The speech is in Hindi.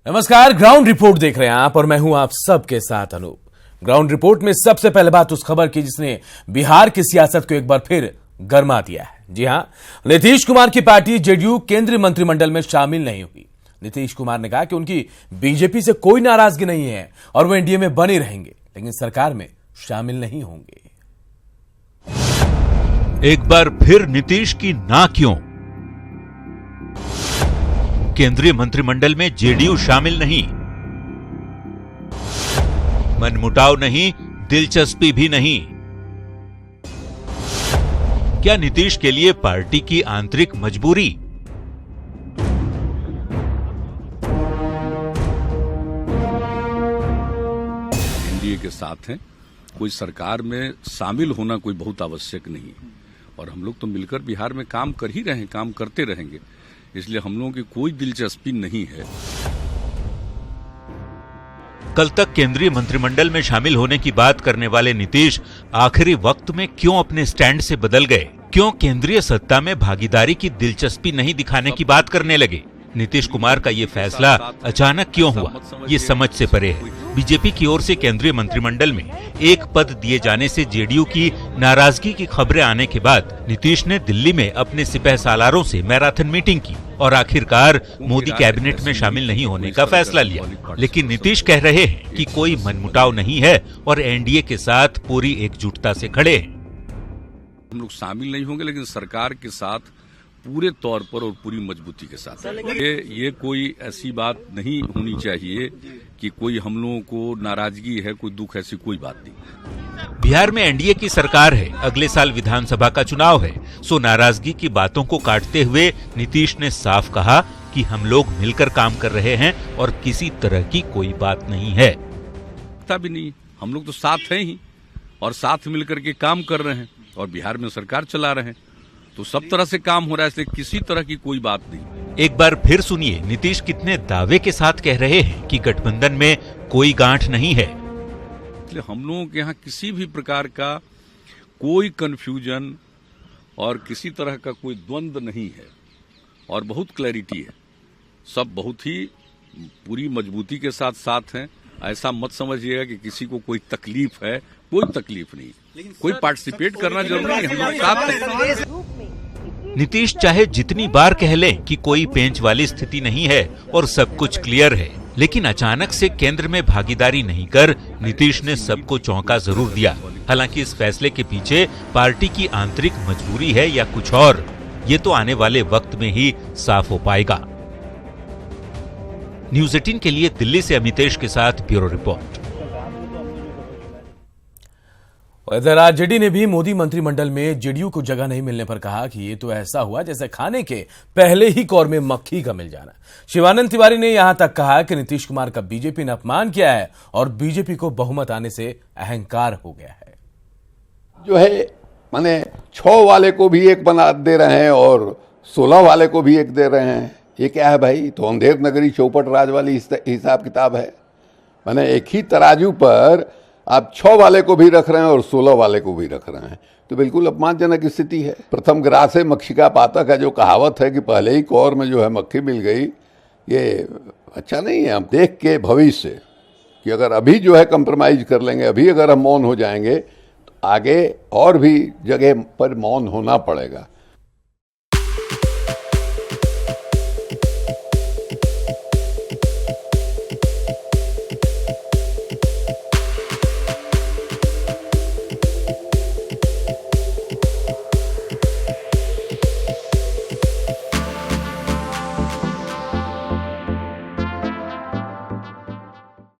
नमस्कार, ग्राउंड रिपोर्ट देख रहे हैं आप और मैं हूं आप सबके साथ अनूप। ग्राउंड रिपोर्ट में सबसे पहले बात उस खबर की जिसने बिहार की सियासत को एक बार फिर गरमा दिया है। जी हां, नीतीश कुमार की पार्टी जेडीयू केंद्रीय मंत्रिमंडल में शामिल नहीं हुई। नीतीश कुमार ने कहा कि उनकी बीजेपी से कोई नाराजगी नहीं है और वो एनडीए में बने रहेंगे, लेकिन सरकार में शामिल नहीं होंगे। एक बार फिर नीतीश की ना क्यों? केंद्रीय मंत्रिमंडल में जेडीयू शामिल नहीं, मनमुटाव नहीं, दिलचस्पी भी नहीं। क्या नीतीश के लिए पार्टी की आंतरिक मजबूरी? एनडीए के साथ हैं, कोई सरकार में शामिल होना कोई बहुत आवश्यक नहीं है और हम लोग तो मिलकर बिहार में काम कर ही रहे हैं, काम करते रहेंगे, इसलिए हम लोगों की कोई दिलचस्पी नहीं है। कल तक केंद्रीय मंत्रिमंडल में शामिल होने की बात करने वाले नीतीश आखिरी वक्त में क्यों अपने स्टैंड से बदल गए? क्यों केंद्रीय सत्ता में भागीदारी की दिलचस्पी नहीं दिखाने की बात करने लगे? नीतीश कुमार का ये फैसला अचानक क्यों हुआ, ये समझ से परे है। बीजेपी की ओर से केंद्रीय मंत्रिमंडल में एक पद दिए जाने से जेडीयू की नाराजगी की खबरें आने के बाद नीतीश ने दिल्ली में अपने सिपह सालारों से मैराथन मीटिंग की और आखिरकार मोदी कैबिनेट में शामिल नहीं होने का फैसला लिया। लेकिन नीतीश कह रहे हैं कि कोई मनमुटाव नहीं है और एनडीए के साथ पूरी एकजुटता से खड़े हैं। हम लोग शामिल नहीं होंगे, लेकिन सरकार के साथ पूरे तौर पर और पूरी मजबूती के साथ। ये कोई ऐसी बात नहीं होनी चाहिए कि कोई हम लोगों को नाराजगी है, कोई दुख, ऐसी कोई बात नहीं। बिहार में एनडीए की सरकार है, अगले साल विधानसभा का चुनाव है, सो नाराजगी की बातों को काटते हुए नीतीश ने साफ कहा कि हम लोग मिलकर काम कर रहे हैं और किसी तरह की कोई बात नहीं है। भी नहीं, हम लोग तो साथ हैं ही और साथ मिलकर के काम कर रहे हैं और बिहार में सरकार चला रहे हैं, तो सब तरह से काम हो रहा है, इसलिए किसी तरह की कोई बात नहीं। एक बार फिर सुनिए नीतीश कितने दावे के साथ कह रहे हैं कि गठबंधन में कोई गांठ नहीं है। इसलिए हम लोगों के यहाँ किसी भी प्रकार का कोई कंफ्यूजन और किसी तरह का कोई द्वंद्व नहीं है और बहुत क्लैरिटी है। सब बहुत ही पूरी मजबूती के साथ साथ हैं। ऐसा मत समझिएगा कि किसी को कोई तकलीफ है, कोई तकलीफ नहीं, कोई पार्टिसिपेट करना जरूरी नहीं, हम लोग साथ हैं। नीतीश चाहे जितनी बार कह लें कि कोई पेंच वाली स्थिति नहीं है और सब कुछ क्लियर है, लेकिन अचानक से केंद्र में भागीदारी नहीं कर नीतीश ने सबको चौंका जरूर दिया। हालांकि इस फैसले के पीछे पार्टी की आंतरिक मजबूरी है या कुछ और, ये तो आने वाले वक्त में ही साफ हो पाएगा। न्यूज़ 18 के लिए दिल्ली से अमितेश के साथ ब्यूरो रिपोर्ट। इधर आरजेडी ने भी मोदी मंत्रिमंडल में जेडीयू को जगह नहीं मिलने पर कहा कि ये तो ऐसा हुआ जैसे खाने के पहले ही कौर में मक्खी का मिल जाना। शिवानंद तिवारी ने यहां तक कहा कि नीतीश कुमार का बीजेपी ने अपमान किया है और बीजेपी को बहुमत आने से अहंकार हो गया है। जो है माने 6 वाले को भी एक बना दे रहे हैं और 16 वाले को भी एक दे रहे हैं। ये क्या है भाई? तो अंधेर नगरी चौपट राज वाली हिसाब किताब है। माने एक ही तराजू पर आप 6 वाले को भी रख रहे हैं और 16 वाले को भी रख रहे हैं, तो बिल्कुल अपमानजनक स्थिति है। प्रथम ग्रासे मक्षिका पातक का जो कहावत है कि पहले ही कौर में जो है मक्खी मिल गई, ये अच्छा नहीं है। हम देख के भविष्य कि अगर अभी जो है कंप्रोमाइज कर लेंगे, अभी अगर हम मौन हो जाएंगे तो आगे और भी जगह पर मौन होना पड़ेगा।